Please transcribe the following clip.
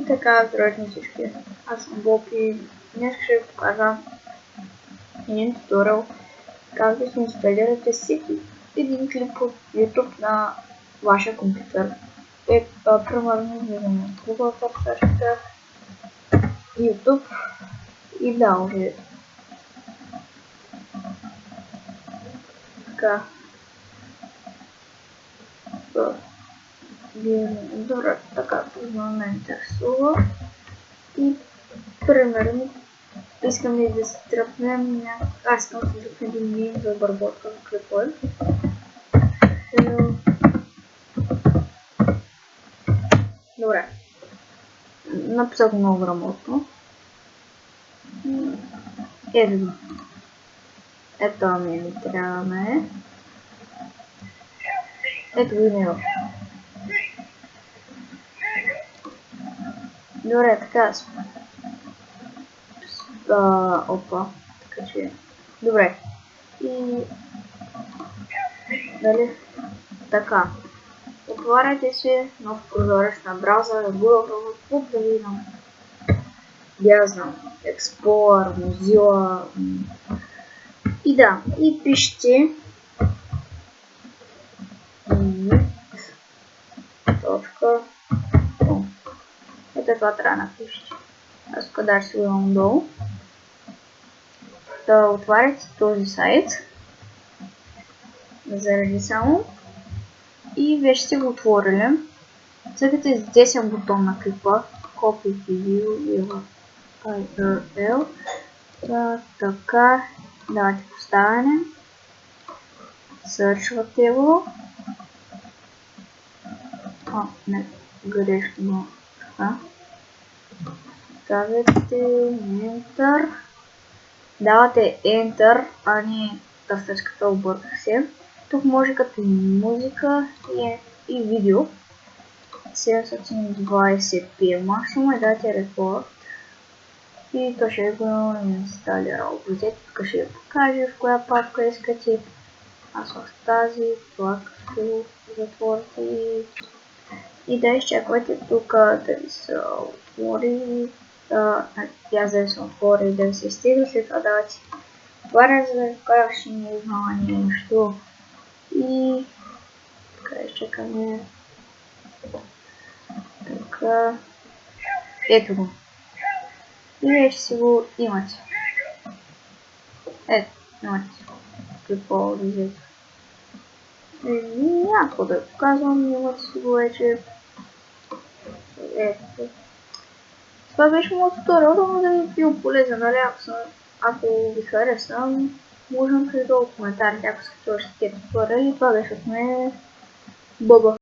така, здравейте на всички. Аз съм Боб и днес ще ви покажа един туториал как да си инсталирате всеки един клип от YouTube на вашия компютър. Примерно влизаме в Google търсачката, YouTube и download. Така. Добре, така ме интересува. И примерно искаме да се тръпнем аз искам да се тръпнем един мим за обработка на клипове. Добре. Написах много грамотно. Ето го. Ето ми трябва да ме. Ето го имейл. Добре, така сме. Опа. Така че. Добре. И. Дали? Така. Отваряйте си нов прозорец на браузъра, Google, да видим. Я знам. Explorer, Mozilla. И да. И пишете. Ето това трябва да напишете. Аз къде ще го имам долу. Да отваряте този сайт. Заради само. И вече сте го отворили. Цъкате с десен бутон на клипа. Copy video URL. Така. Давате поставяне. Сърчвате го. Не. Грешно. Така. Ставяте Enter. Давате Enter, а не търсачката обърках се. Тук може като музика и видео. 720p максимум и дайте рекорд. И то ще го инсталира. Образете, тук ще ви покаже в коя папка искате. Аз в тази, това ще го затворите и да изчаквате тук да ви се отвори. Тя за да се отвори да се стига, след това давате отваря, за да кажа, ще не знала нещо. И така изчакаме. Така. Ето го. И вече си го имате. Ето, имате. Какво да взете. Някакво да показвам, имате си го вече. Ето. Това беше моят туториал, но да ви е бил полезен, нали? Ако ви хареса, можем да долу в коментарите, ако искате още такива туториали. Това беше от мен. Боба.